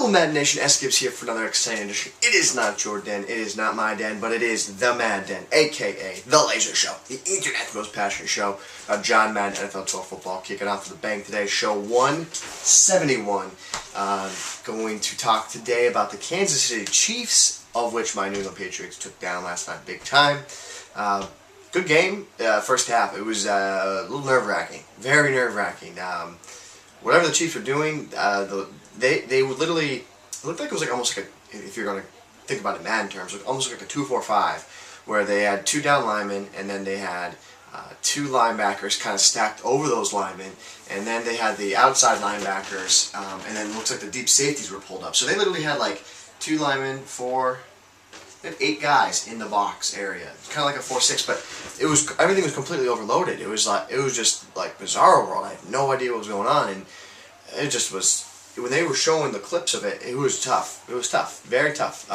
Hello Mad Nation, Gibs here for another exciting edition. It is not your den, it is not my den, but it is the Mad Den, aka The Laser Show, the internet's most passionate show about John Madden NFL 12 football. Kicking off with a bang today, show 171. Going to talk today about the Kansas City Chiefs, of which my New England Patriots took down last night big time. Good game, first half. It was a little nerve-wracking, very nerve-wracking. Whatever the Chiefs were doing, they would literally, it looked like it was like almost like a, if you're going to think about it in Madden terms, almost like a 2-4-5, where they had two down linemen, and then they had two linebackers kind of stacked over those linemen, and then they had the outside linebackers, and then it looks like the deep safeties were pulled up. So they literally had like two linemen, they had 8 guys in the box area. It's kind of like a 4-6, but everything was completely overloaded. It was just like Bizarro World. I had no idea what was going on, and it just was. When they were showing the clips of it, it was tough. It was tough, very tough.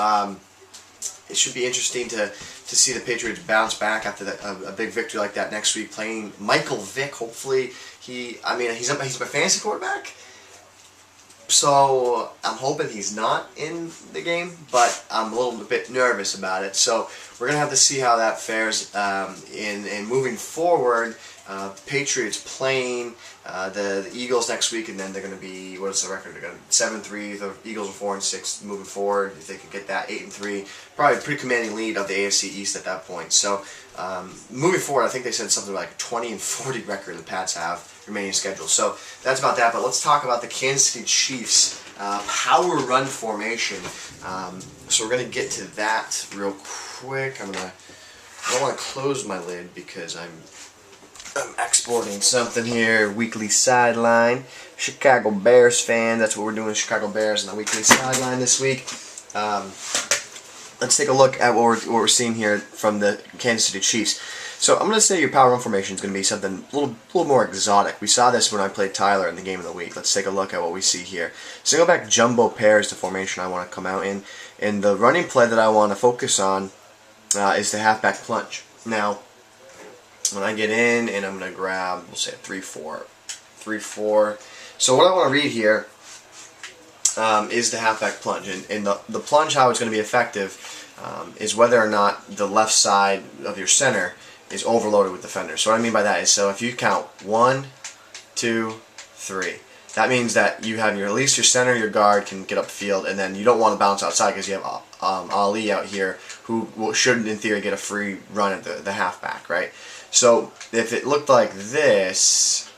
It should be interesting to see the Patriots bounce back after a big victory like that next week, playing Michael Vick. Hopefully, he's my fantasy quarterback. So I'm hoping he's not in the game, but I'm a little bit nervous about it. So we're gonna have to see how that fares. In moving forward, Patriots playing the Eagles next week, and then they're gonna be, what is the record? They're gonna 7-3. The Eagles are 4-6 moving forward. If they can get that 8-3, probably a pretty commanding lead of the AFC East at that point. So moving forward, I think they said something like 20-40 record the Pats have remaining schedule. So that's about that. But let's talk about the Kansas City Chiefs power run formation. So we're gonna get to that real quick. I don't want to close my lid because I'm exporting something here. Weekly sideline. Chicago Bears fan. That's what we're doing. Chicago Bears in the weekly sideline this week. Let's take a look at what we're seeing here from the Kansas City Chiefs. So I'm going to say your power run formation is going to be something a little more exotic. We saw this when I played Tyler in the game of the week. Let's take a look at what we see here. Single back jumbo pair is the formation I want to come out in. And the running play that I want to focus on is the halfback plunge. Now, when I get in and I'm going to grab, we'll say a 3-4. 3-4. So what I want to read here is the halfback plunge. And the plunge, how it's going to be effective, is whether or not the left side of your center is overloaded with defenders. So what I mean by that is, so if you count 1, 2, 3, that means that you have at least your center, your guard can get up the field, and then you don't want to bounce outside because you have Ali out here who should, in theory, get a free run at the halfback, right? So if it looked like this,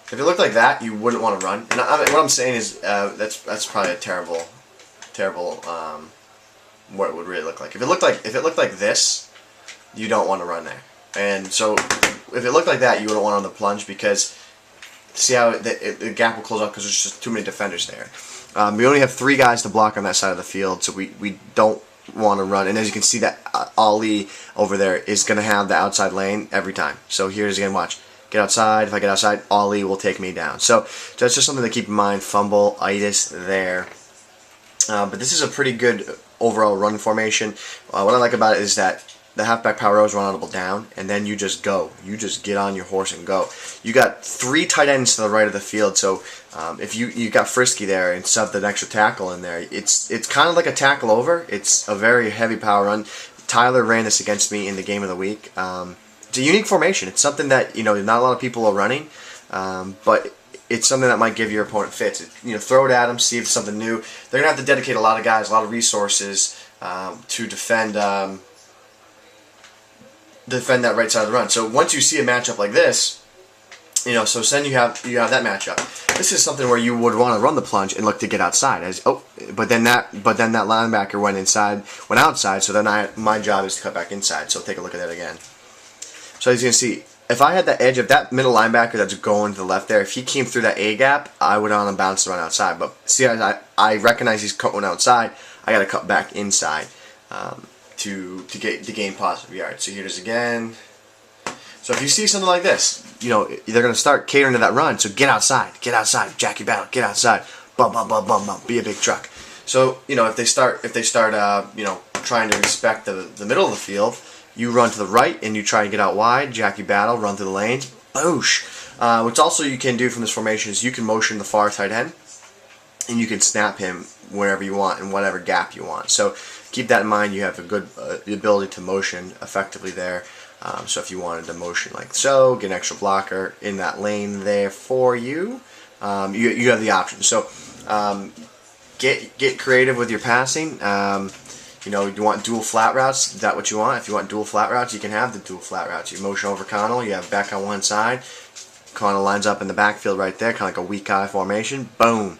if it looked like that, you wouldn't want to run. And what I'm saying is that's probably a terrible what it would really look like. If it looked like this, you don't want to run there. And so if it looked like that, you wouldn't want on the plunge, because see how the gap will close up because there's just too many defenders there. We only have 3 guys to block on that side of the field, so we don't want to run. And as you can see, that Ali over there is going to have the outside lane every time. So here's again, watch. Get outside. If I get outside, Ali will take me down. So that's just something to keep in mind. Fumble-itis there. But this is a pretty good overall run formation. What I like about it is that the halfback power row is run audible down, and then you just go. You just get on your horse and go. You got 3 tight ends to the right of the field, so if you got frisky there and subbed an extra tackle in there, it's kind of like a tackle over. It's a very heavy power run. Tyler ran this against me in the game of the week. It's a unique formation. It's something that not a lot of people are running, but it's something that might give your opponent fits. Throw it at them, see if it's something new. They're gonna have to dedicate a lot of guys, a lot of resources to defend that right side of the run. So once you see a matchup like this, so then you have that matchup. This is something where you would want to run the plunge and look to get outside. But then that linebacker went outside. So then my job is to cut back inside. So take a look at that again. So as you can see, if I had that edge, if that middle linebacker that's going to the left there, if he came through that A gap, I would want to bounce around outside. But see, I recognize he's cutting outside. I got to cut back inside to gain positive yards. So here it is again. So if you see something like this, they're going to start catering to that run. So get outside, Jackie Battle, get outside, bum bum bum bum bum, be a big truck. So if they start trying to respect the middle of the field, you run to the right and you try to get out wide. Jackie Battle, run through the lanes. Boosh. Which also you can do from this formation is you can motion the far tight end. and you can snap him wherever you want in whatever gap you want. So keep that in mind. You have a good ability to motion effectively there. So if you wanted to motion like so, get an extra blocker in that lane there for you, you have the option. So get creative with your passing. You know, you want dual flat routes, is that what you want? If you want dual flat routes, you can have the dual flat routes. You motion over Connell, you have Beck on one side, Connell lines up in the backfield right there, kind of like a weak eye formation, boom.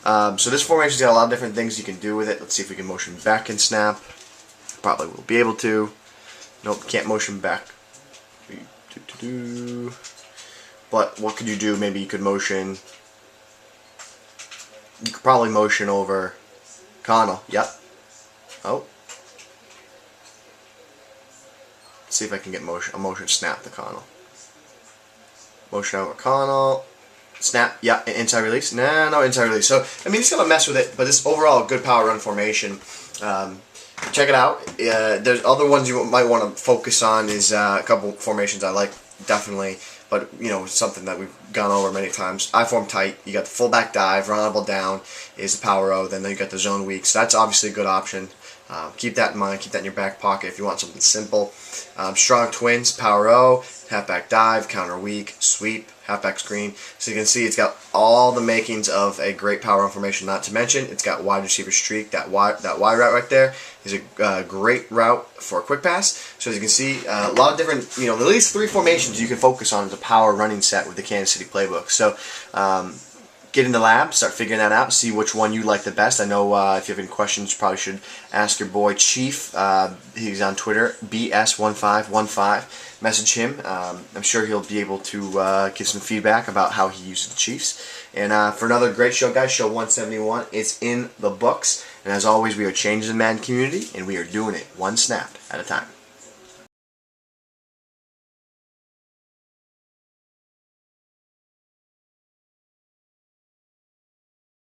So this formation's got a lot of different things you can do with it. Let's see if we can motion Beck and snap. Probably will be able to. Nope, can't motion Beck. But what could you do? Maybe you could motion, you could probably motion over Connell, yep. Oh. Let's see if I can get a motion snap to Connell. Motion over Connell. Snap, yeah, inside release. Nah, no inside release. So, I mean, he's going to mess with it, but it's overall a good power run formation. Check it out. There's other ones you might want to focus on is a couple formations I like, definitely. But, you know, something that we've gone over many times. I form tight. You got the fullback dive, run audible down is the power O. Then you got the zone weak. So that's obviously a good option. Keep that in mind. Keep that in your back pocket if you want something simple. Strong twins, power O, halfback dive, counter weak, sweep, halfback screen. So you can see it's got all the makings of a great power run formation. Not to mention, it's got wide receiver streak. That Y route right there is a great route for a quick pass. So as you can see, a lot of different, you know, at least 3 formations you can focus on as a power running set with the Kansas City playbook. So get in the lab, start figuring that out, see which one you like the best. I know if you have any questions, you probably should ask your boy Chief. He's on Twitter, BS1515. Message him. I'm sure he'll be able to give some feedback about how he uses the Chiefs. And for another great show, guys, show 171, it's in the books. And as always, we are changing the Madden community, and we are doing it one snap at a time.